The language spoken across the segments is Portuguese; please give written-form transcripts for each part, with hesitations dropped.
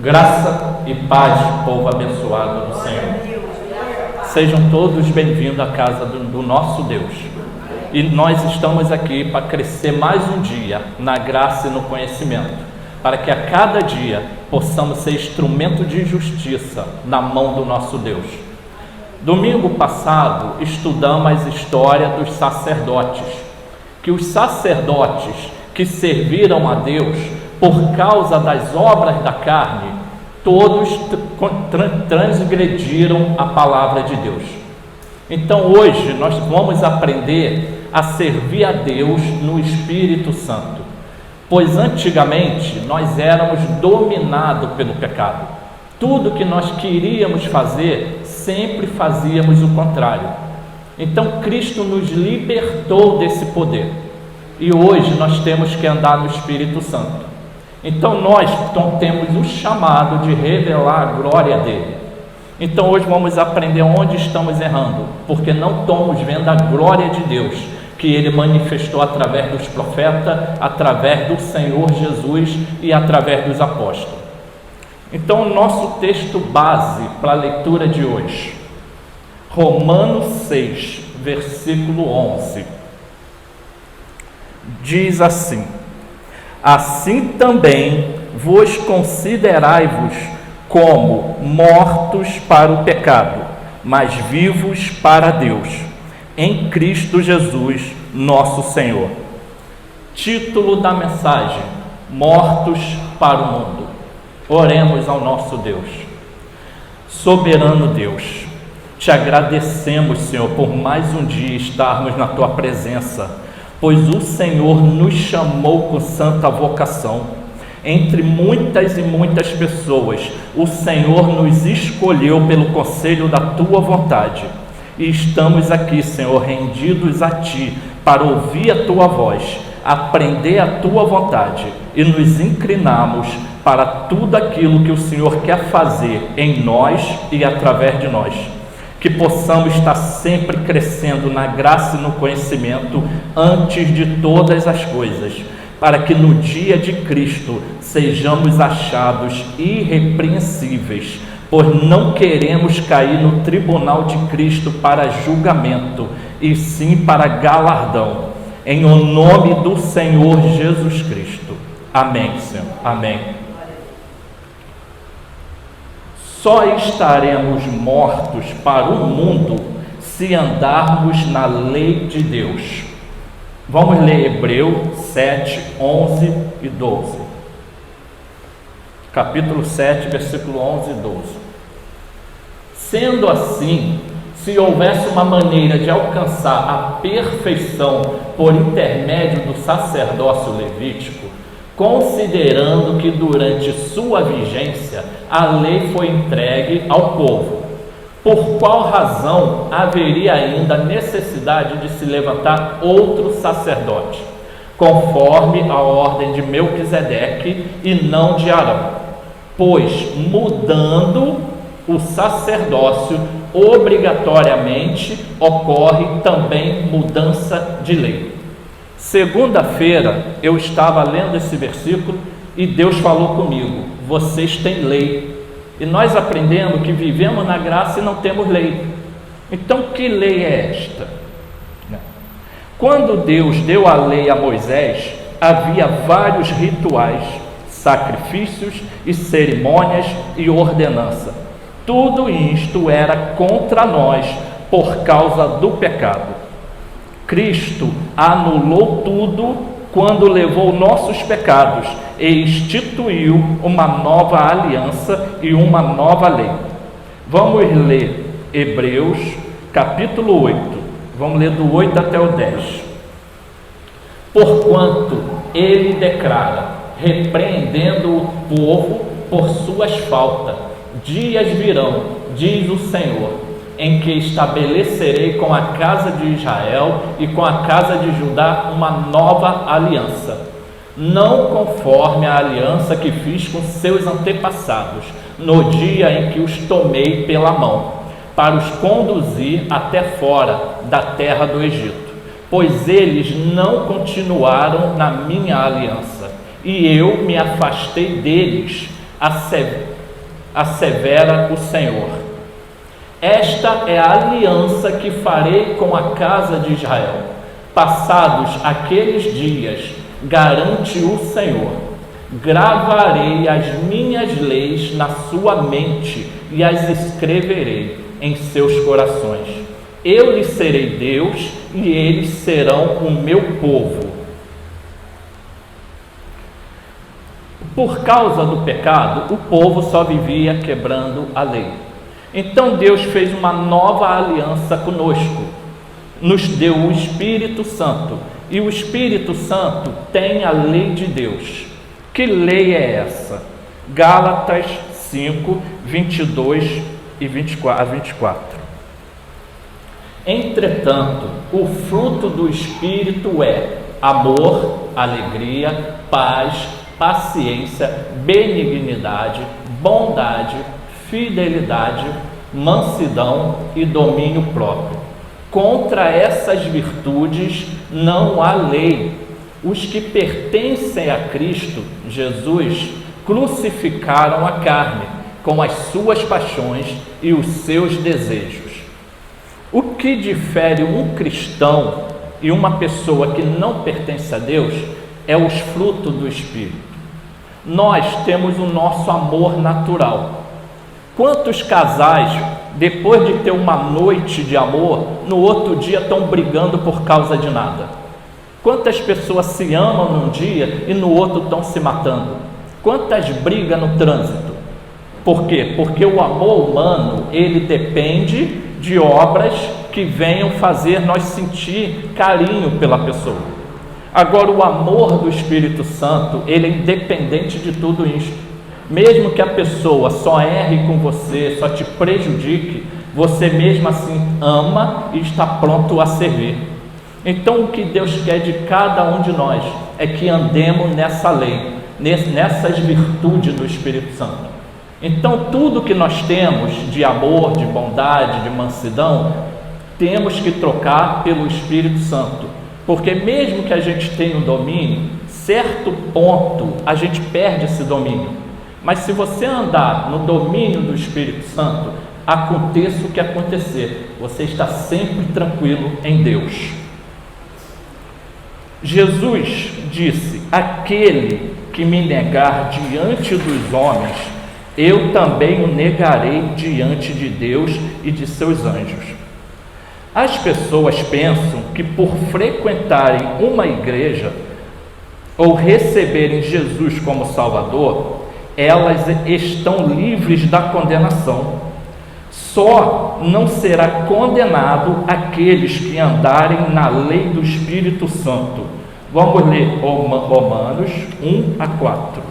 Graça e paz, povo abençoado do Senhor. Sejam todos bem-vindos à casa do nosso Deus. E nós estamos aqui para crescer mais um dia na graça e no conhecimento, para que a cada dia possamos ser instrumento de justiça na mão do nosso Deus. Domingo passado estudamos a história dos sacerdotes, que os sacerdotes que serviram a Deus por causa das obras da carne, todos transgrediram a palavra de Deus. Então hoje nós vamos aprender a servir a Deus no Espírito Santo, pois antigamente nós éramos dominados pelo pecado. Tudo que nós queríamos fazer, sempre fazíamos o contrário. Então Cristo nos libertou desse poder, e hoje nós temos que andar no Espírito Santo. Então nós temos o chamado de revelar a glória dele. Então hoje vamos aprender onde estamos errando, porque não estamos vendo a glória de Deus, que ele manifestou através dos profetas, através do Senhor Jesus e através dos apóstolos. Então o nosso texto base para a leitura de hoje, Romanos 6, versículo 11, diz assim: assim também vos considerai-vos como mortos para o pecado, mas vivos para Deus, em Cristo Jesus, nosso Senhor. Título da mensagem: mortos para o mundo. Oremos ao nosso Deus. Soberano Deus, te agradecemos, Senhor, por mais um dia estarmos na tua presença, pois o Senhor nos chamou com santa vocação. Entre muitas e muitas pessoas, o Senhor nos escolheu pelo conselho da tua vontade. E estamos aqui, Senhor, rendidos a ti, para ouvir a tua voz, aprender a tua vontade e nos inclinarmos para tudo aquilo que o Senhor quer fazer em nós e através de nós. Que possamos estar sempre crescendo na graça e no conhecimento antes de todas as coisas, para que no dia de Cristo sejamos achados irrepreensíveis, pois não queremos cair no tribunal de Cristo para julgamento, e sim para galardão, em o nome do Senhor Jesus Cristo. Amém, Senhor. Amém. Só estaremos mortos para o mundo se andarmos na lei de Deus. Vamos ler Hebreus 7, 11 e 12. Capítulo 7, versículo 11 e 12. Sendo assim, se houvesse uma maneira de alcançar a perfeição por intermédio do sacerdócio levítico, considerando que durante sua vigência a lei foi entregue ao povo, por qual razão haveria ainda necessidade de se levantar outro sacerdote, conforme a ordem de Melquisedeque e não de Arão? Pois, mudando o sacerdócio, obrigatoriamente ocorre também mudança de lei. Segunda-feira eu estava lendo esse versículo e Deus falou comigo: vocês têm lei. E nós aprendemos que vivemos na graça e não temos lei. Então que lei é esta? Quando Deus deu a lei a Moisés, havia vários rituais, sacrifícios e cerimônias e ordenança. Tudo isto era contra nós por causa do pecado. Cristo anulou tudo quando levou nossos pecados e instituiu uma nova aliança e uma nova lei. Vamos ler Hebreus capítulo 8, vamos ler do 8 até o 10. Porquanto ele declara, repreendendo o povo por suas faltas: dias virão, diz o Senhor, em que estabelecerei com a casa de Israel e com a casa de Judá uma nova aliança, não conforme a aliança que fiz com seus antepassados, no dia em que os tomei pela mão, para os conduzir até fora da terra do Egito, pois eles não continuaram na minha aliança, e eu me afastei deles, assevera o Senhor. Esta é a aliança que farei com a casa de Israel. Passados aqueles dias, garante o Senhor, gravarei as minhas leis na sua mente e as escreverei em seus corações. Eu lhes serei Deus e eles serão o meu povo. Por causa do pecado, o povo só vivia quebrando a lei. Então Deus fez uma nova aliança conosco, nos deu o Espírito Santo, e o Espírito Santo tem a lei de Deus. Que lei é essa? Gálatas 5, 22 e 24. Entretanto, o fruto do Espírito é amor, alegria, paz, paciência, benignidade, bondade, fidelidade, mansidão e domínio próprio. Contra essas virtudes não há lei. Os que pertencem a Cristo Jesus crucificaram a carne com as suas paixões e os seus desejos. O que difere um cristão e uma pessoa que não pertence a Deus é os frutos do Espírito. Nós temos o nosso amor natural. Quantos casais, depois de ter uma noite de amor, no outro dia estão brigando por causa de nada? Quantas pessoas se amam num dia e no outro estão se matando? Quantas brigas no trânsito? Por quê? Porque o amor humano, ele depende de obras que venham fazer nós sentir carinho pela pessoa. Agora, o amor do Espírito Santo, ele é independente de tudo isso. Mesmo que a pessoa só erre com você, só te prejudique, você mesmo assim ama e está pronto a servir. Então, o que Deus quer de cada um de nós é que andemos nessa lei, nessas virtudes do Espírito Santo. Então, tudo que nós temos de amor, de bondade, de mansidão, temos que trocar pelo Espírito Santo, porque mesmo que a gente tenha o domínio, certo ponto a gente perde esse domínio. Mas se você andar no domínio do Espírito Santo, aconteça o que acontecer, você está sempre tranquilo em Deus. Jesus disse: aquele que me negar diante dos homens, eu também o negarei diante de Deus e de seus anjos. As pessoas pensam que por frequentarem uma igreja ou receberem Jesus como Salvador, elas estão livres da condenação. Só não será condenado aqueles que andarem na lei do Espírito Santo. Vamos ler Romanos 1 a 4.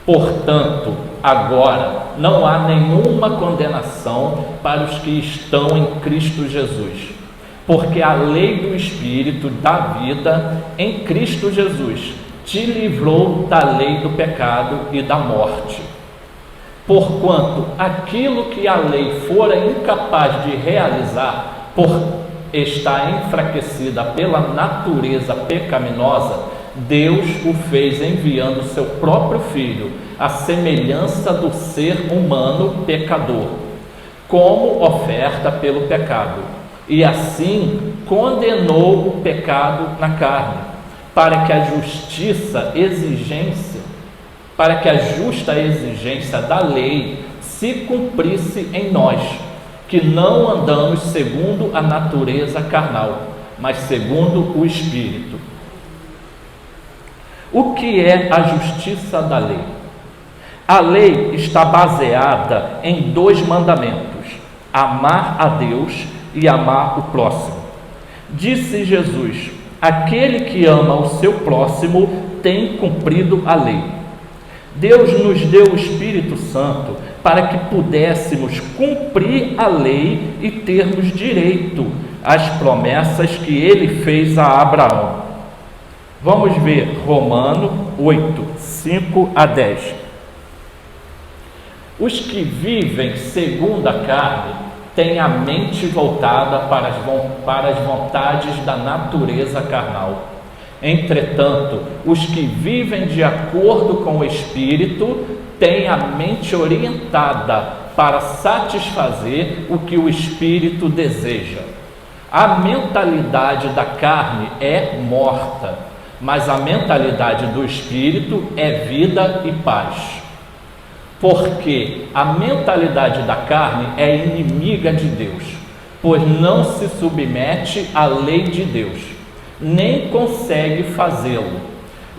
Portanto, agora não há nenhuma condenação para os que estão em Cristo Jesus, porque a lei do Espírito da vida em Cristo Jesus te livrou da lei do pecado e da morte. Porquanto aquilo que a lei fora incapaz de realizar, por estar enfraquecida pela natureza pecaminosa, Deus o fez enviando seu próprio Filho, à semelhança do ser humano pecador, como oferta pelo pecado, e assim condenou o pecado na carne, para que a justa exigência da lei se cumprisse em nós, que não andamos segundo a natureza carnal, mas segundo o Espírito. O que é a justiça da lei? A lei está baseada em 2 mandamentos: amar a Deus e amar o próximo. Disse Jesus: aquele que ama o seu próximo tem cumprido a lei. Deus nos deu o Espírito Santo para que pudéssemos cumprir a lei e termos direito às promessas que ele fez a Abraão. Vamos ver Romanos 8, 5 a 10. Os que vivem segundo a carne têm a mente voltada para as vontades da natureza carnal. Entretanto, os que vivem de acordo com o Espírito têm a mente orientada para satisfazer o que o Espírito deseja. A mentalidade da carne é morta, mas a mentalidade do Espírito é vida e paz. Porque a mentalidade da carne é inimiga de Deus, pois não se submete à lei de Deus, nem consegue fazê-lo.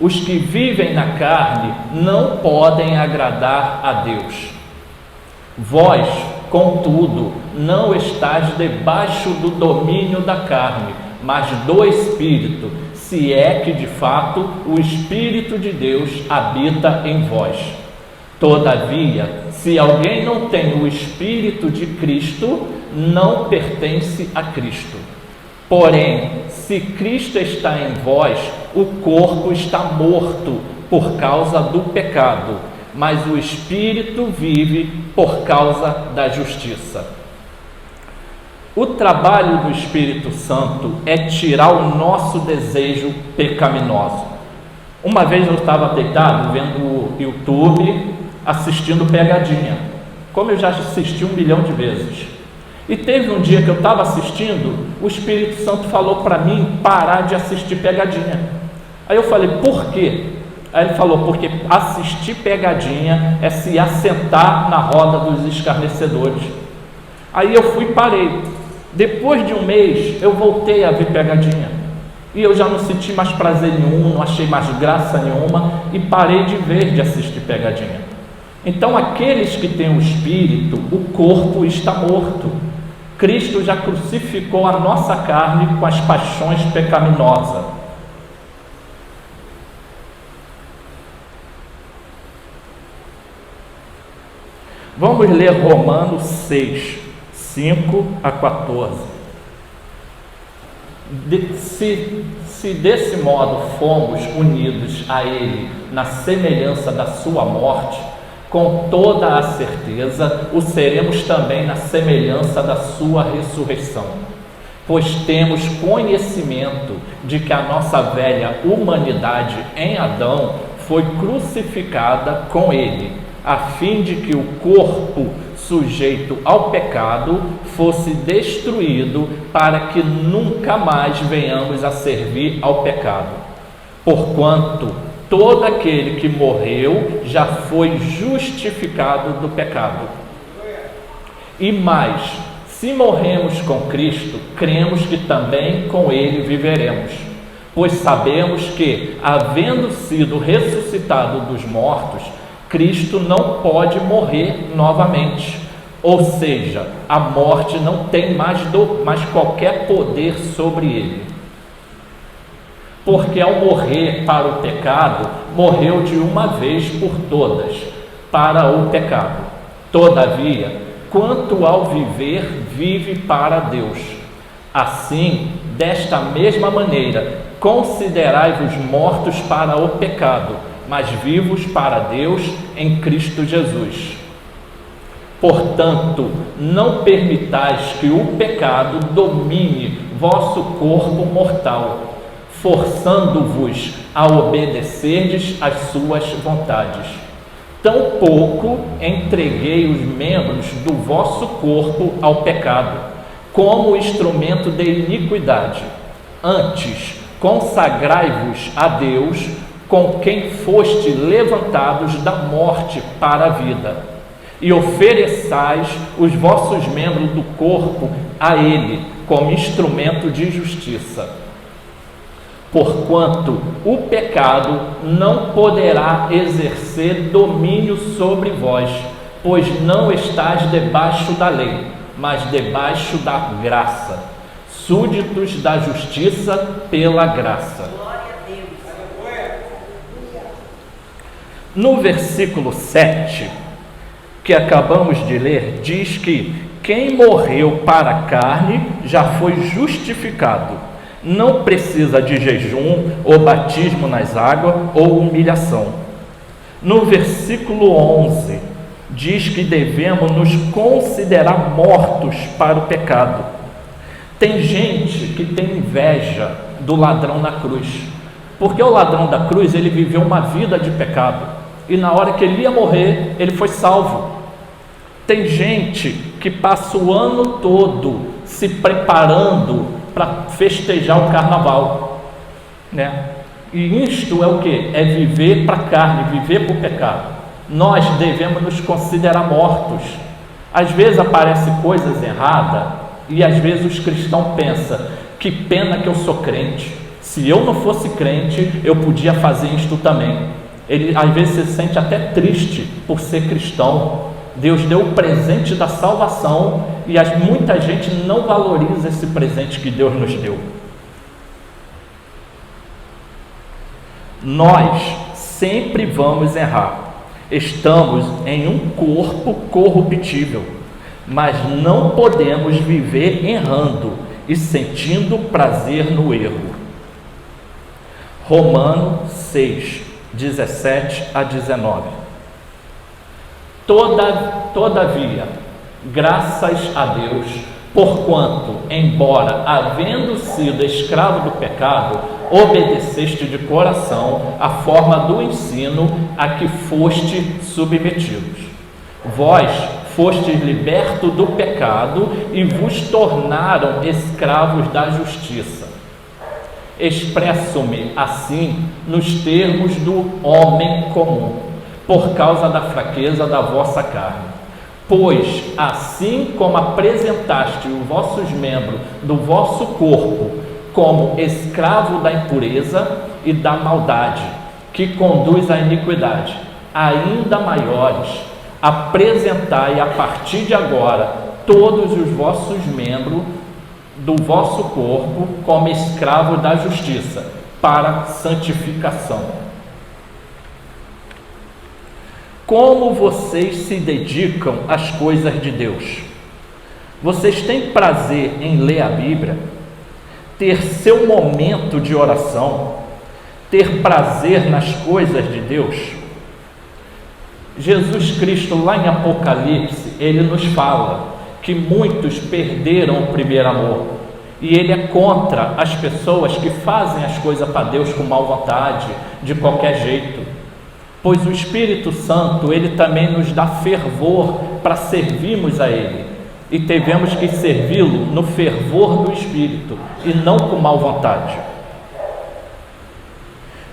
Os que vivem na carne não podem agradar a Deus. Vós, contudo, não estáis debaixo do domínio da carne, mas do Espírito, se é que de fato o Espírito de Deus habita em vós. Todavia, se alguém não tem o Espírito de Cristo, não pertence a Cristo. Porém, se Cristo está em vós, o corpo está morto por causa do pecado, mas o Espírito vive por causa da justiça. O trabalho do Espírito Santo é tirar o nosso desejo pecaminoso. Uma vez eu estava deitado vendo o YouTube, assistindo Pegadinha, como eu já assisti 1 milhão de vezes. E teve um dia que eu estava assistindo, o Espírito Santo falou para mim parar de assistir Pegadinha. Aí eu falei, por quê? Aí ele falou, porque assistir Pegadinha é se assentar na roda dos escarnecedores. Aí eu fui e parei. Depois de 1 mês, eu voltei a ver Pegadinha. E eu já não senti mais prazer nenhum, não achei mais graça nenhuma e parei de ver, de assistir Pegadinha. Então, aqueles que têm o Espírito, o corpo está morto. Cristo já crucificou a nossa carne com as paixões pecaminosas. Vamos ler Romanos 6, 5 a 14. Se desse modo fomos unidos a Ele na semelhança da sua morte, com toda a certeza o seremos também na semelhança da sua ressurreição. Pois temos conhecimento de que a nossa velha humanidade em Adão foi crucificada com ele, a fim de que o corpo sujeito ao pecado fosse destruído, para que nunca mais venhamos a servir ao pecado. Porquanto todo aquele que morreu já foi justificado do pecado. E mais, se morremos com Cristo, cremos que também com Ele viveremos. Pois sabemos que, havendo sido ressuscitado dos mortos, Cristo não pode morrer novamente. Ou seja, a morte não tem mais qualquer poder sobre ele. Porque ao morrer para o pecado, morreu de uma vez por todas, para o pecado. Todavia, quanto ao viver, vive para Deus. Assim, desta mesma maneira, considerai-vos mortos para o pecado, mas vivos para Deus em Cristo Jesus. Portanto, não permitais que o pecado domine vosso corpo mortal, forçando-vos a obedecerdes às suas vontades. Tampouco entreguei os membros do vosso corpo ao pecado, como instrumento de iniquidade. Antes, consagrai-vos a Deus, com quem foste levantados da morte para a vida, e ofereçais os vossos membros do corpo a Ele, como instrumento de justiça. Porquanto o pecado não poderá exercer domínio sobre vós, pois não estáis debaixo da lei, mas debaixo da graça, súditos da justiça pela graça. No versículo 7, que acabamos de ler, diz que quem morreu para a carne já foi justificado. Não precisa de jejum, ou batismo nas águas, ou humilhação. No versículo 11, diz que devemos nos considerar mortos para o pecado. Tem gente que tem inveja do ladrão na cruz, Porque o ladrão da cruz, ele viveu uma vida de pecado, e na hora que ele ia morrer, ele foi salvo. Tem gente que passa o ano todo se preparando para festejar o carnaval, né? E isto é o que? É viver para a carne, viver para o pecado. Nós devemos nos considerar mortos. Às vezes aparecem coisas erradas, e às vezes os cristãos pensam, que pena que eu sou crente, se eu não fosse crente, eu podia fazer isto também. Ele às vezes se sente até triste por ser cristão. Deus deu o presente da salvação, e muita gente não valoriza esse presente que Deus nos deu. Nós sempre vamos errar. Estamos em um corpo corruptível, mas não podemos viver errando e sentindo prazer no erro. Romanos 6, 17 a 19. Todavia, graças a Deus, porquanto, embora havendo sido escravo do pecado, obedeceste de coração a forma do ensino a que foste submetidos. Vós fostes libertos do pecado e vos tornaram escravos da justiça. Expresso-me assim nos termos do homem comum, por causa da fraqueza da vossa carne. Pois, assim como apresentaste os vossos membros do vosso corpo como escravo da impureza e da maldade, que conduz à iniquidade, ainda maiores, apresentai a partir de agora todos os vossos membros do vosso corpo como escravos da justiça, para santificação. Como vocês se dedicam às coisas de Deus? Vocês têm prazer em ler a Bíblia? Ter seu momento de oração? Ter prazer nas coisas de Deus? Jesus Cristo, lá em Apocalipse, ele nos fala que muitos perderam o primeiro amor, e ele é contra as pessoas que fazem as coisas para Deus com má vontade, de qualquer jeito, pois o Espírito Santo, ele também nos dá fervor para servirmos a ele, e devemos que servi-lo no fervor do Espírito e não com má vontade.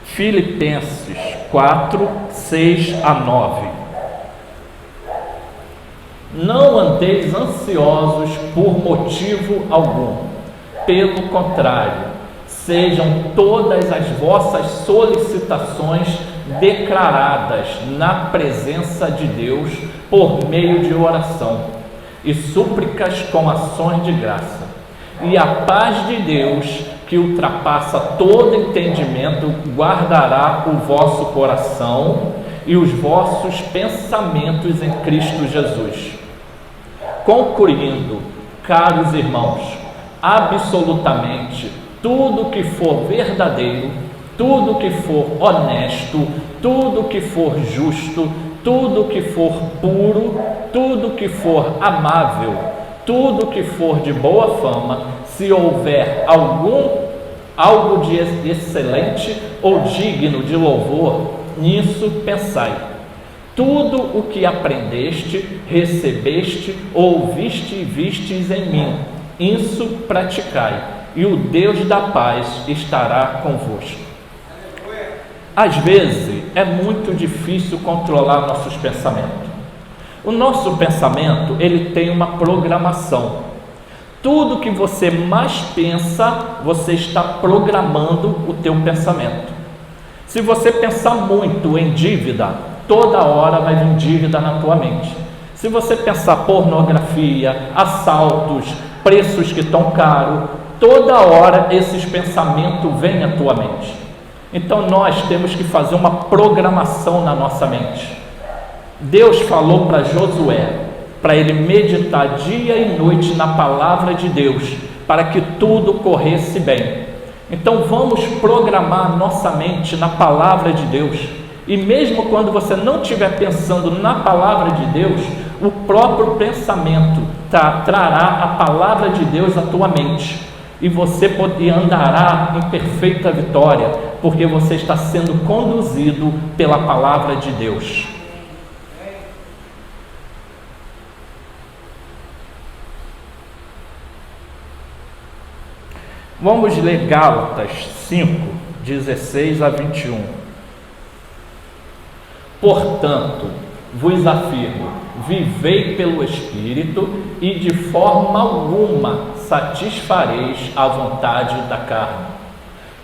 Filipenses 4, 6 a 9. Não andeis ansiosos por motivo algum, pelo contrário, sejam todas as vossas solicitações declaradas na presença de Deus por meio de oração e súplicas com ações de graça. E a paz de Deus, que ultrapassa todo entendimento, guardará o vosso coração e os vossos pensamentos em Cristo Jesus. Concluindo, caros irmãos, absolutamente tudo que for verdadeiro, tudo que for honesto, tudo que for justo, tudo que for puro, tudo que for amável, tudo que for de boa fama, se houver algo de excelente ou digno de louvor, nisso pensai. Tudo o que aprendeste, recebeste, ouviste e vistes em mim, isso praticai, e o Deus da paz estará convosco. Às vezes é muito difícil controlar nossos pensamentos. O nosso pensamento, ele tem uma programação. Tudo que você mais pensa, você está programando o teu pensamento. Se você pensar muito em dívida, toda hora vai vir dívida na tua mente. Se você pensar pornografia, assaltos, preços que estão caros, toda hora esses pensamentos vêm à tua mente. Então nós temos que fazer uma programação na nossa mente. Deus falou para Josué, para ele meditar dia e noite na palavra de Deus, para que tudo corresse bem. Então vamos programar nossa mente na palavra de Deus. E mesmo quando você não estiver pensando na palavra de Deus, o próprio pensamento trará a palavra de Deus à tua mente. e você andará em perfeita vitória, porque você está sendo conduzido pela palavra de Deus. Vamos ler Gálatas 5, 16 a 21. Portanto, vos afirmo, vivei pelo Espírito e de forma alguma satisfareis a vontade da carne.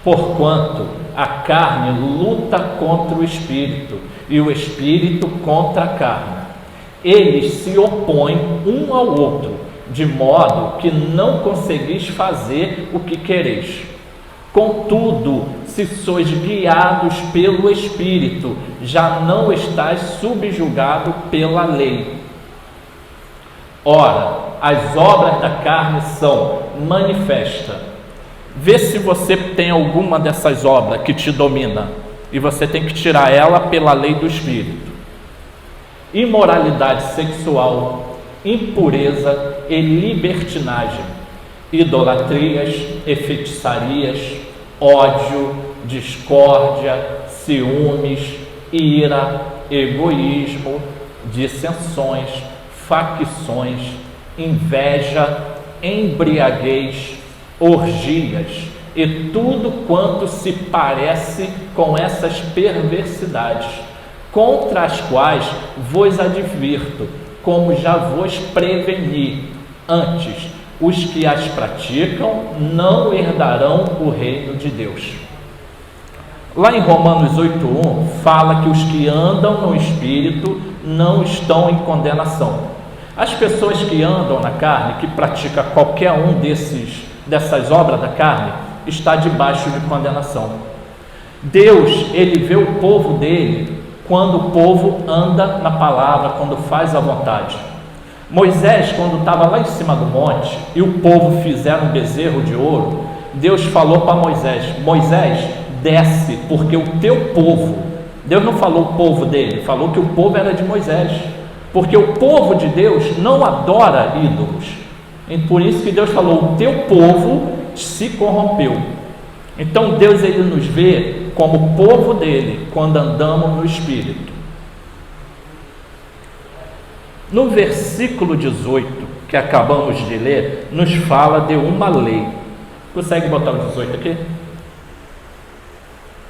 Porquanto a carne luta contra o Espírito e o Espírito contra a carne. Eles se opõem um ao outro, de modo que não conseguis fazer o que quereis. Contudo, se sois guiados pelo Espírito, já não estáis subjugado pela lei. Ora, as obras da carne são manifestas. Vê se você tem alguma dessas obras que te domina, e você tem que tirar ela pela lei do Espírito. Imoralidade sexual, impureza e libertinagem, idolatrias e feitiçarias, ódio, discórdia, ciúmes, ira, egoísmo, dissensões, facções, inveja, embriaguez, orgias e tudo quanto se parece com essas perversidades, contra as quais vos advirto, como já vos preveni antes. Os que as praticam não herdarão o reino de Deus. Lá em Romanos 8:1 fala que os que andam no Espírito não estão em condenação. As pessoas que andam na carne, que praticam qualquer um dessas obras da carne, está debaixo de condenação. Deus, ele vê o povo dele quando o povo anda na palavra, quando faz a vontade. Moisés, quando estava lá em cima do monte e o povo fizeram um bezerro de ouro, Deus falou para Moisés: Moisés, desce, porque o teu povo, Deus não falou o povo dele, falou que o povo era de Moisés, porque o povo de Deus não adora ídolos, e por isso que Deus falou: o teu povo se corrompeu. Então Deus, ele nos vê como povo dele quando andamos no Espírito. No versículo 18 que acabamos de ler, nos fala de uma lei. Consegue botar o 18 aqui?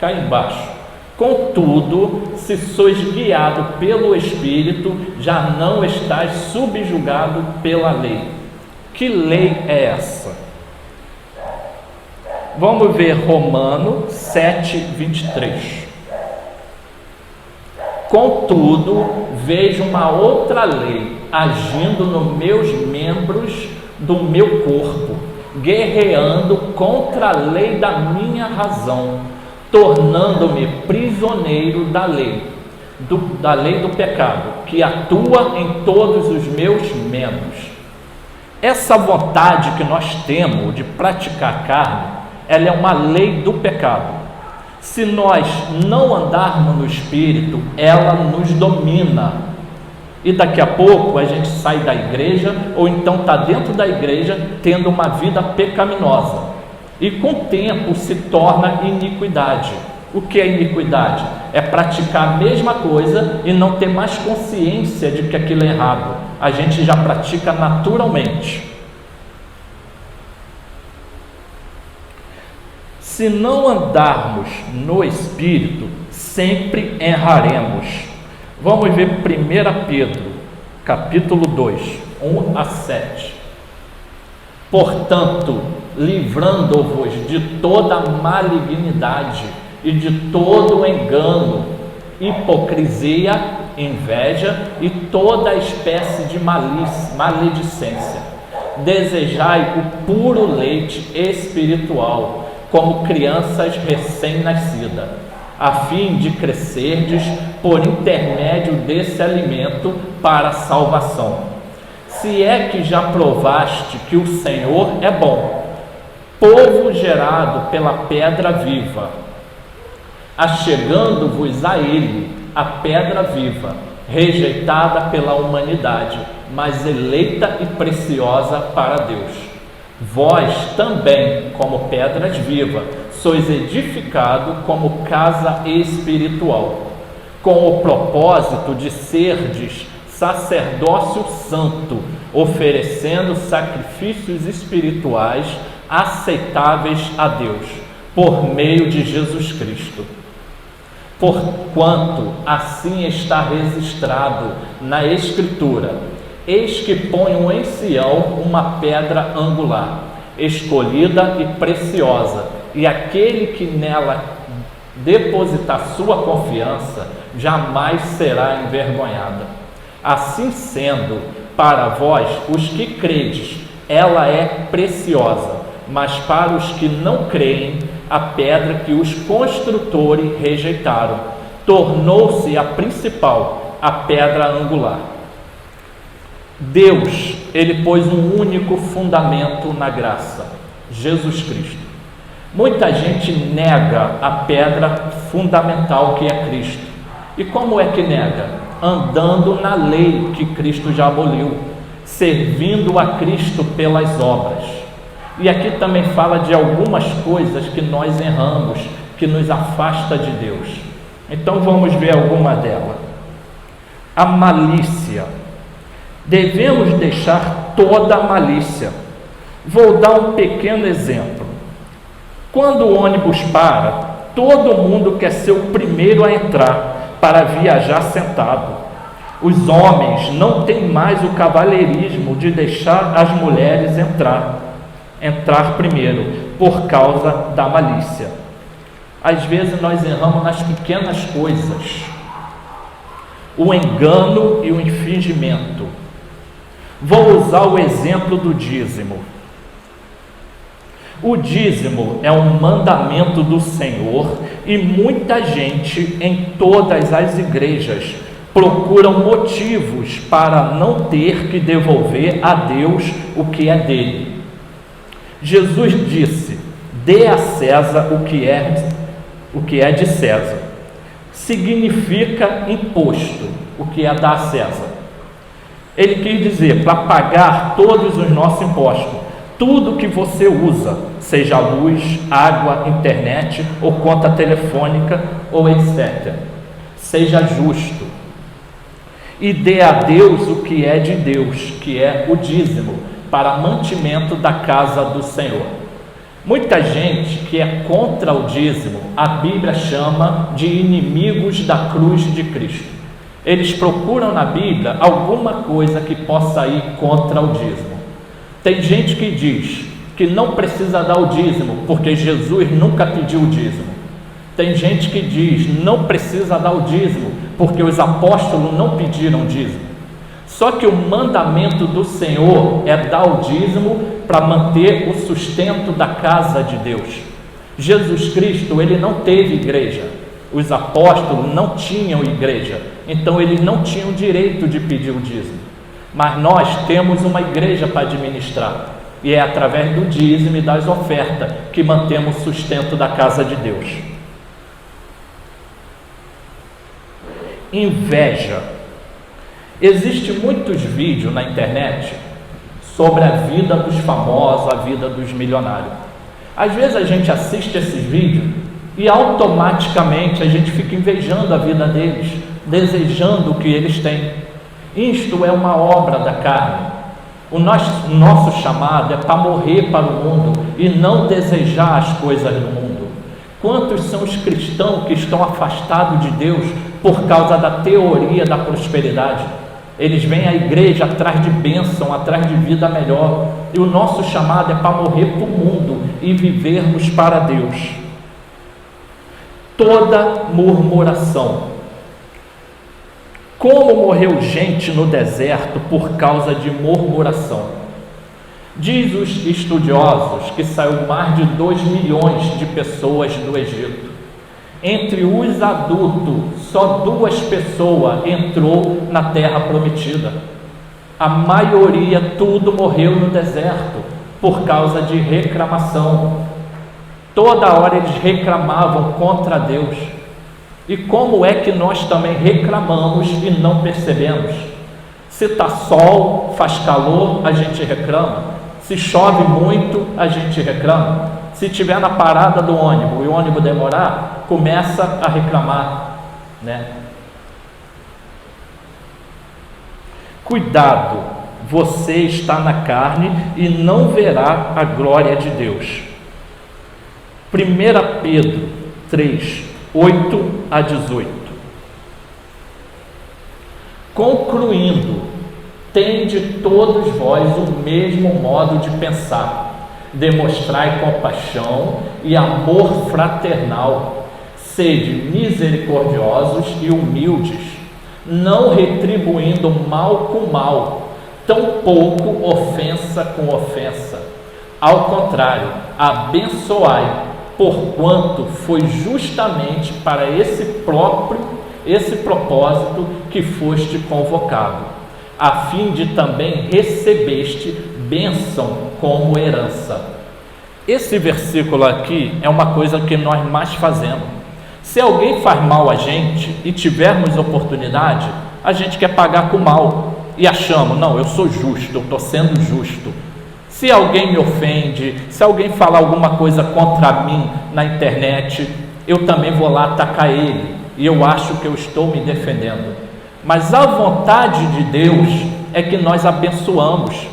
Cá embaixo. Contudo, se sois guiado pelo Espírito, já não estáis subjugado pela lei. Que lei é essa? Vamos ver Romanos 7, 23. Contudo, vejo uma outra lei agindo nos meus membros do meu corpo, guerreando contra a lei da minha razão, tornando-me prisioneiro da lei do pecado, que atua em todos os meus membros. Essa vontade que nós temos de praticar a carne, ela é uma lei do pecado. Se nós não andarmos no Espírito, ela nos domina. E daqui a pouco a gente sai da igreja, ou então está dentro da igreja, tendo uma vida pecaminosa. E com o tempo se torna iniquidade. O que é iniquidade? É praticar a mesma coisa e não ter mais consciência de que aquilo é errado. A gente já pratica naturalmente. Se não andarmos no Espírito, sempre erraremos. Vamos ver 1 Pedro, capítulo 2, 1 a 7. Portanto, livrando-vos de toda malignidade e de todo engano, hipocrisia, inveja e toda espécie de maledicência. Desejai o puro leite espiritual, como crianças recém-nascidas, a fim de crescerdes por intermédio desse alimento para a salvação. Se é que já provaste que o Senhor é bom, povo gerado pela pedra viva, achegando-vos a Ele, a pedra viva, rejeitada pela humanidade, mas eleita e preciosa para Deus. Vós também, como pedras vivas, sois edificado como casa espiritual, com o propósito de serdes sacerdócio santo, oferecendo sacrifícios espirituais aceitáveis a Deus, por meio de Jesus Cristo. Porquanto assim está registrado na Escritura: eis que ponho em Sião uma pedra angular, escolhida e preciosa, e aquele que nela depositar sua confiança jamais será envergonhado. Assim sendo, para vós, os que credes, ela é preciosa, mas para os que não creem, a pedra que os construtores rejeitaram tornou-se a principal, a pedra angular. Deus, ele pôs um único fundamento na graça: Jesus Cristo. Muita gente nega a pedra fundamental que é Cristo. E como é que nega? Andando na lei que Cristo já aboliu, servindo a Cristo pelas obras. E aqui também fala de algumas coisas que nós erramos, que nos afasta de Deus. Então vamos ver alguma delas. A malícia. Devemos deixar toda a malícia. Vou dar um pequeno exemplo. Quando o ônibus para, todo mundo quer ser o primeiro a entrar para viajar sentado. Os homens não têm mais o cavalheirismo de deixar as mulheres entrar primeiro, por causa da malícia. Às vezes nós erramos nas pequenas coisas. O engano e o fingimento. Vou usar o exemplo do dízimo. O dízimo é um mandamento do Senhor e muita gente em todas as igrejas procuram motivos para não ter que devolver a Deus o que é dele. Jesus disse: dê a César o que é de César. Significa imposto, o que é dar a César. Ele quis dizer, para pagar todos os nossos impostos, tudo que você usa, seja luz, água, internet ou conta telefônica ou etc. Seja justo e dê a Deus o que é de Deus, que é o dízimo, para mantimento da casa do Senhor. Muita gente que é contra o dízimo, a Bíblia chama de inimigos da cruz de Cristo. Eles procuram na Bíblia alguma coisa que possa ir contra o dízimo. Tem gente que diz que não precisa dar o dízimo, porque Jesus nunca pediu o dízimo. Tem gente que diz não precisa dar o dízimo, porque os apóstolos não pediram dízimo. Só que o mandamento do Senhor é dar o dízimo para manter o sustento da casa de Deus. Jesus Cristo, ele não teve igreja. Os apóstolos não tinham igreja, então eles não tinham direito de pedir o dízimo. Mas nós temos uma igreja para administrar, e é através do dízimo e das ofertas que mantemos o sustento da casa de Deus. Inveja. Existem muitos vídeos na internet sobre a vida dos famosos, a vida dos milionários. Às vezes a gente assiste esses vídeos e automaticamente a gente fica invejando a vida deles, desejando o que eles têm. Isto é uma obra da carne. O nosso chamado é para morrer para o mundo e não desejar as coisas do mundo. Quantos são os cristãos que estão afastados de Deus por causa da teoria da prosperidade? Eles vêm à igreja atrás de bênção, atrás de vida melhor. E o nosso chamado é para morrer para o mundo e vivermos para Deus. Toda murmuração. Como morreu gente no deserto por causa de murmuração? Diz os estudiosos que saiu mais de 2 milhões de pessoas do Egito. Entre os adultos, só 2 pessoas entrou na terra prometida. A maioria tudo morreu no deserto por causa de reclamação. Toda hora eles reclamavam contra Deus. E como é que nós também reclamamos e não percebemos? Se está sol, faz calor, a gente reclama. Se chove muito, a gente reclama. Se estiver na parada do ônibus e o ônibus demorar, começa a reclamar, né? Cuidado, você está na carne e não verá a glória de Deus. 1 Pedro 3, 8 a 18. Concluindo, tende todos vós o mesmo modo de pensar, demonstrai compaixão e amor fraternal, sede misericordiosos e humildes, não retribuindo mal com mal, tampouco ofensa com ofensa. Ao contrário, abençoai, porquanto foi justamente para esse propósito que foste convocado, a fim de também recebeste bênção como herança. Esse versículo aqui é uma coisa que nós mais fazemos. Se alguém faz mal a gente e tivermos oportunidade, a gente quer pagar com mal e achamos, não, eu sou justo, eu estou sendo justo. Se alguém me ofende, se alguém falar alguma coisa contra mim na internet, eu também vou lá atacar ele e eu acho que eu estou me defendendo. Mas a vontade de Deus é que nós abençoamos.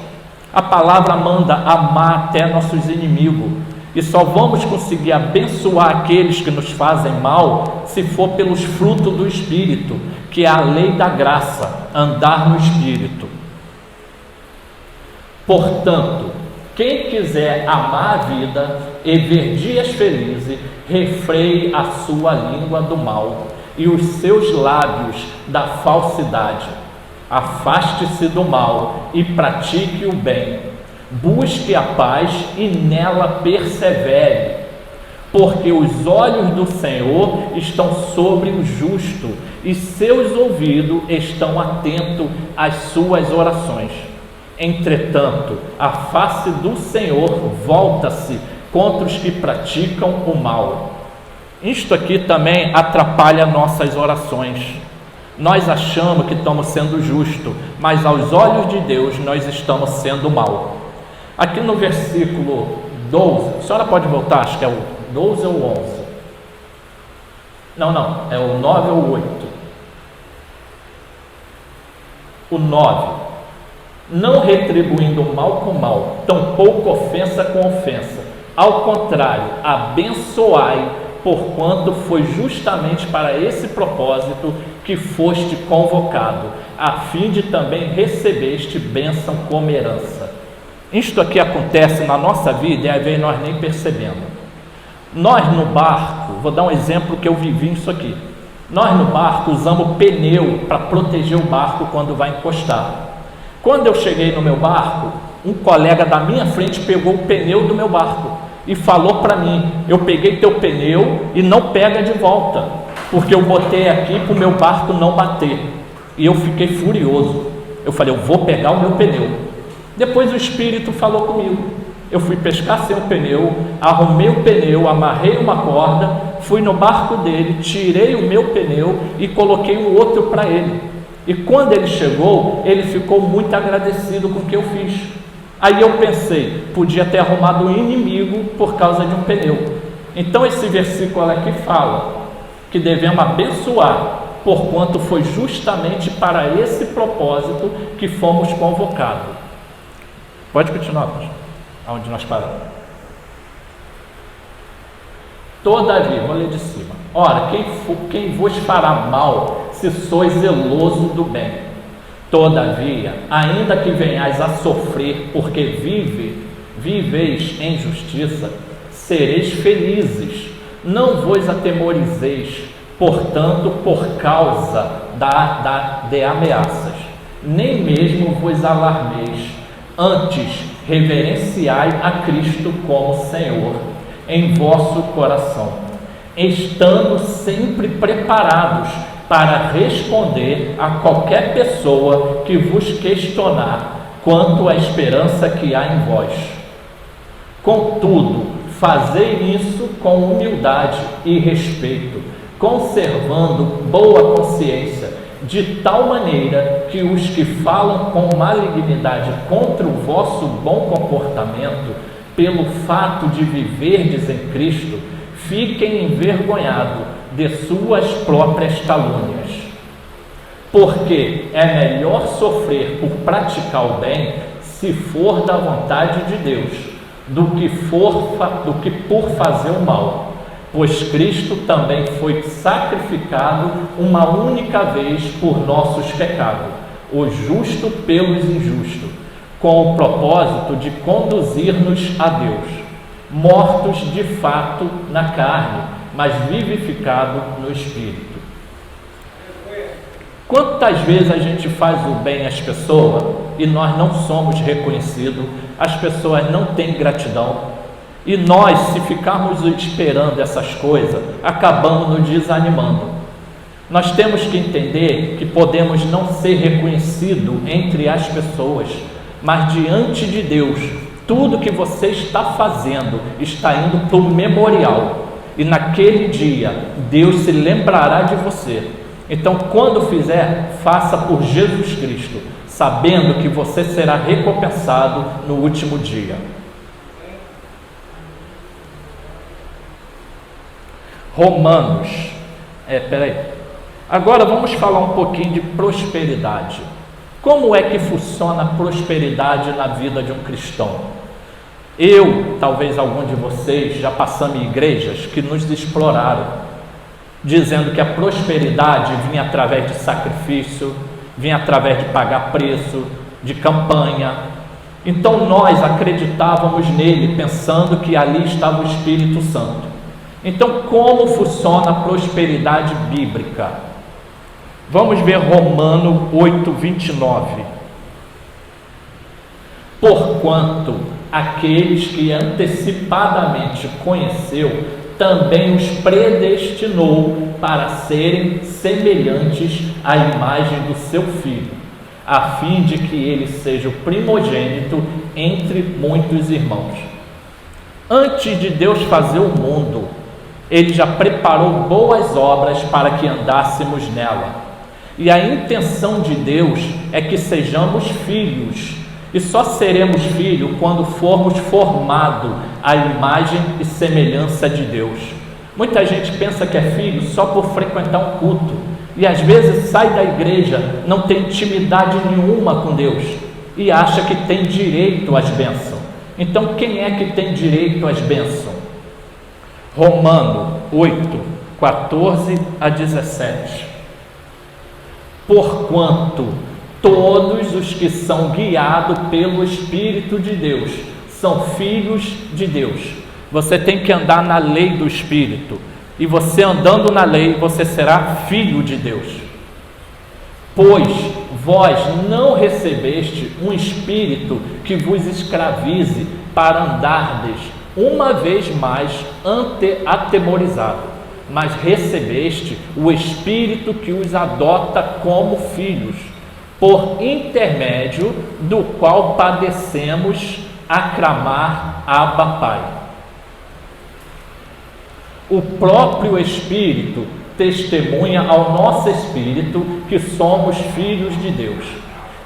A palavra manda amar até nossos inimigos, e só vamos conseguir abençoar aqueles que nos fazem mal se for pelos frutos do Espírito, que é a lei da graça, andar no Espírito. Portanto, quem quiser amar a vida e ver dias felizes, refreie a sua língua do mal e os seus lábios da falsidade. Afaste-se do mal e pratique o bem. Busque a paz e nela persevere, porque os olhos do Senhor estão sobre o justo e seus ouvidos estão atentos às suas orações. Entretanto, a face do Senhor volta-se contra os que praticam o mal. Isto aqui também atrapalha nossas orações. Nós achamos que estamos sendo justos, mas aos olhos de Deus nós estamos sendo mal. Aqui no versículo 12, a senhora pode voltar, acho que é o 12 ou o 11. Não, é o 9 ou o 8. O 9. Não retribuindo mal com mal, tampouco ofensa com ofensa. Ao contrário, abençoai, porquanto foi justamente para esse propósito que foste convocado, a fim de também recebeste bênção como herança. Isto aqui acontece na nossa vida e às vezes nós nem percebemos. Nós no barco, vou dar um exemplo que eu vivi isso aqui. Nós no barco usamos pneu para proteger o barco quando vai encostar. Quando eu cheguei no meu barco, um colega da minha frente pegou o pneu do meu barco e falou para mim: eu peguei teu pneu e não pega de volta, porque eu botei aqui para o meu barco não bater. E eu fiquei furioso. Eu falei: eu vou pegar o meu pneu. Depois o Espírito falou comigo. Eu fui pescar sem o pneu, arrumei o pneu, amarrei uma corda, fui no barco dele, tirei o meu pneu e coloquei um outro para ele. E quando ele chegou, ele ficou muito agradecido com o que eu fiz. Aí eu pensei, podia ter arrumado um inimigo por causa de um pneu. Então esse versículo aqui fala que devemos abençoar, porquanto foi justamente para esse propósito que fomos convocados. Pode continuar, pastor, aonde nós paramos. Todavia, vou ler de cima. Ora, quem vos fará mal, se sois zeloso do bem? Todavia, ainda que venhais a sofrer, porque viveis em justiça, sereis felizes. Não vos atemorizeis, portanto, por causa de ameaças, nem mesmo vos alarmeis. Antes, reverenciai a Cristo como Senhor em vosso coração, estando sempre preparados para responder a qualquer pessoa que vos questionar quanto à esperança que há em vós. Contudo, fazei isso com humildade e respeito, conservando boa consciência, de tal maneira que os que falam com malignidade contra o vosso bom comportamento, pelo fato de viverdes em Cristo, fiquem envergonhados de suas próprias calúnias. Porque é melhor sofrer por praticar o bem, se for da vontade de Deus, do que por fazer o mal. Pois Cristo também foi sacrificado uma única vez por nossos pecados, o justo pelos injustos, com o propósito de conduzir-nos a Deus, mortos de fato na carne, mas vivificados no Espírito. Quantas vezes a gente faz o bem às pessoas e nós não somos reconhecidos, as pessoas não têm gratidão, e nós, se ficarmos esperando essas coisas, acabamos nos desanimando. Nós temos que entender que podemos não ser reconhecidos entre as pessoas, mas diante de Deus, tudo que você está fazendo está indo para o memorial, e naquele dia Deus se lembrará de você. Então, quando fizer, faça por Jesus Cristo, sabendo que você será recompensado no último dia. Romanos, agora vamos falar um pouquinho de prosperidade. Como é que funciona a prosperidade na vida de um cristão? Eu, talvez algum de vocês, já passamos em igrejas que nos exploraram, dizendo que a prosperidade vinha através de sacrifício, vinha através de pagar preço, de campanha. Então nós acreditávamos nele, pensando que ali estava o Espírito Santo. Então, como funciona a prosperidade bíblica? Vamos ver Romanos 8:29. Porquanto aqueles que antecipadamente conheceu, também os predestinou para serem semelhantes à imagem do seu Filho, a fim de que ele seja o primogênito entre muitos irmãos. Antes de Deus fazer o mundo, Ele já preparou boas obras para que andássemos nela. E a intenção de Deus é que sejamos filhos, e só seremos filhos quando formos formados à imagem e semelhança de Deus. Muita gente pensa que é filho só por frequentar um culto, e às vezes sai da igreja, não tem intimidade nenhuma com Deus, e acha que tem direito às bênçãos. Então, quem é que tem direito às bênçãos? Romanos 8:14-17. Porquanto todos os que são guiados pelo Espírito de Deus são filhos de Deus. Você tem que andar na lei do Espírito, e você andando na lei, você será filho de Deus. Pois vós não recebeste um espírito que vos escravize para andardes uma vez mais atemorizado, mas recebeste o Espírito que os adota como filhos, por intermédio do qual padecemos a clamar Abba Pai. O próprio Espírito testemunha ao nosso espírito que somos filhos de Deus.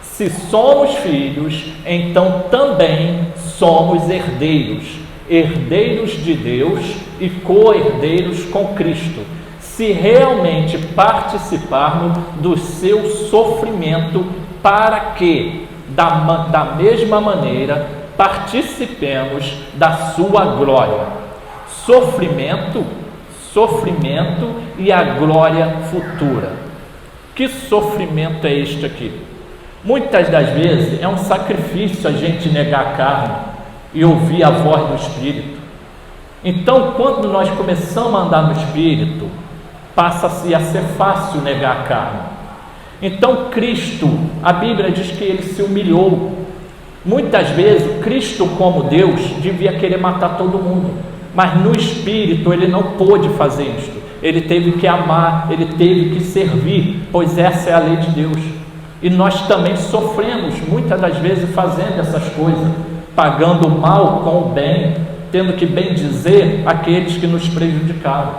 Se somos filhos, então também somos herdeiros, herdeiros de Deus e co-herdeiros com Cristo, se realmente participarmos do seu sofrimento, para que, da mesma maneira, participemos da sua glória. Sofrimento e a glória futura. Que sofrimento é este aqui? Muitas das vezes é um sacrifício a gente negar a carne e ouvir a voz do Espírito. Então, quando nós começamos a andar no Espírito, passa-se a ser fácil negar a carne. Então, Cristo, a Bíblia diz que ele se humilhou. Muitas vezes, Cristo, como Deus, devia querer matar todo mundo, mas no Espírito ele não pôde fazer isto. Ele teve que amar, ele teve que servir, pois essa é a lei de Deus. E nós também sofremos muitas das vezes fazendo essas coisas, pagando o mal com o bem, tendo que bendizer aqueles que nos prejudicaram,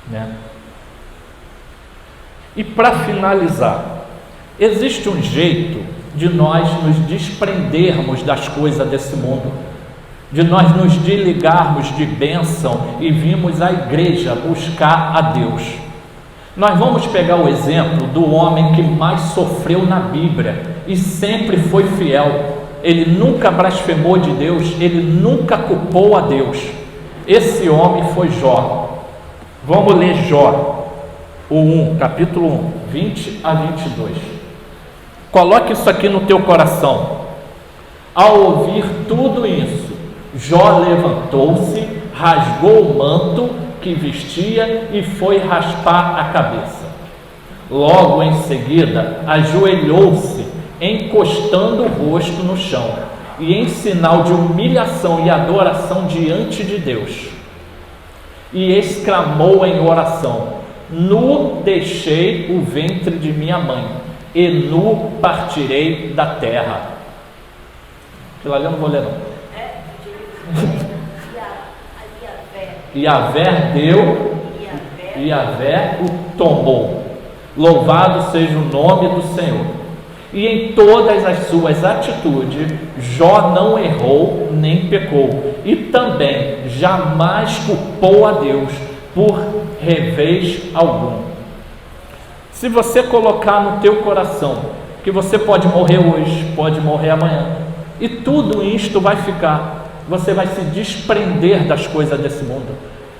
né? E para finalizar, existe um jeito de nós nos desprendermos das coisas desse mundo, de nós nos desligarmos de bênção e virmos à igreja buscar a Deus. Nós vamos pegar o exemplo do homem que mais sofreu na Bíblia e sempre foi fiel. Ele nunca blasfemou de Deus, ele nunca culpou a Deus. Esse homem foi Jó. Vamos ler Jó, capítulo 1, 20 a 22. Coloque isso aqui no teu coração. Ao ouvir tudo isso, Jó levantou-se, rasgou o manto que vestia e foi raspar a cabeça. Logo em seguida, ajoelhou-se, encostando o rosto no chão, e em sinal de humilhação e adoração diante de Deus. E exclamou em oração: Nu deixei o ventre de minha mãe, e nu partirei da terra. Aquilo ali eu não vou ler não. Yahvé deu, Yahvé o tomou. Louvado seja o nome do Senhor. E em todas as suas atitudes, Jó não errou nem pecou, e também jamais culpou a Deus por revés algum. Se você colocar no teu coração que você pode morrer hoje, pode morrer amanhã, e tudo isto vai ficar, você vai se desprender das coisas desse mundo.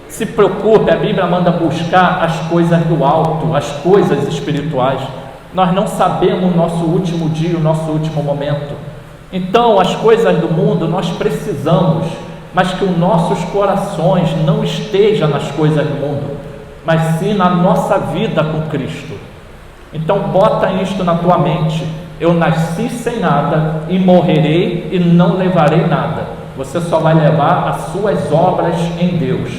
Se preocupe, a Bíblia manda buscar as coisas do alto, as coisas espirituais. Nós não sabemos o nosso último dia, o nosso último momento. Então, as coisas do mundo nós precisamos, mas que os nossos corações não estejam nas coisas do mundo, mas sim na nossa vida com Cristo. Então, bota isto na tua mente: eu nasci sem nada e morrerei e não levarei nada. Você só vai levar as suas obras em Deus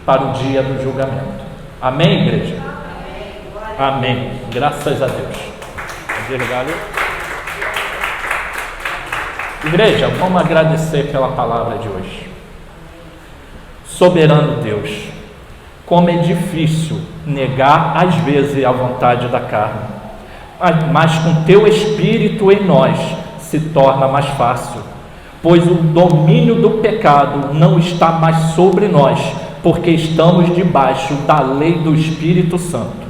para o dia do julgamento. Amém, igreja? Amém. Graças a Deus. Igreja, vamos agradecer pela palavra de hoje. Soberano Deus, como é difícil negar às vezes a vontade da carne, mas com teu Espírito em nós se torna mais fácil, pois o domínio do pecado não está mais sobre nós, porque estamos debaixo da lei do Espírito Santo.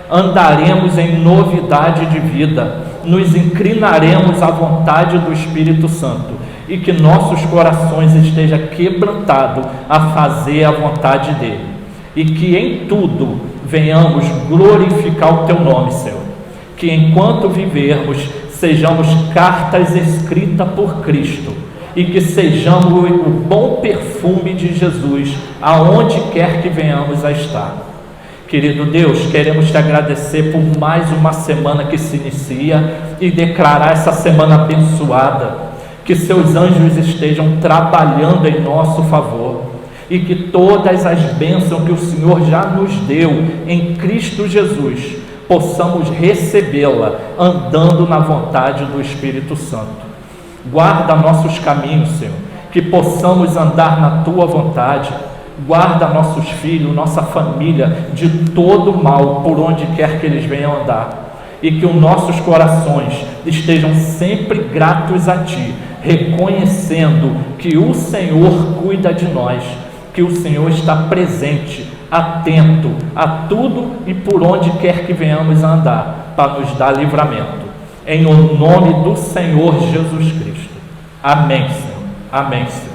Andaremos em novidade de vida, nos inclinaremos à vontade do Espírito Santo, e que nossos corações estejam quebrantados a fazer a vontade dele, e que em tudo venhamos glorificar o teu nome, Senhor. Que enquanto vivermos, sejamos cartas escritas por Cristo, e que sejamos o bom perfume de Jesus aonde quer que venhamos a estar. Querido Deus, queremos te agradecer por mais uma semana que se inicia e declarar essa semana abençoada, que seus anjos estejam trabalhando em nosso favor e que todas as bênçãos que o Senhor já nos deu em Cristo Jesus, possamos recebê-la andando na vontade do Espírito Santo. Guarda nossos caminhos, Senhor, que possamos andar na tua vontade. Guarda nossos filhos, nossa família de todo mal por onde quer que eles venham andar, e que os nossos corações estejam sempre gratos a Ti, reconhecendo que o Senhor cuida de nós, que o Senhor está presente, atento a tudo e por onde quer que venhamos a andar, para nos dar livramento, em o nome do Senhor Jesus Cristo. Amém, Senhor. Amém, Senhor.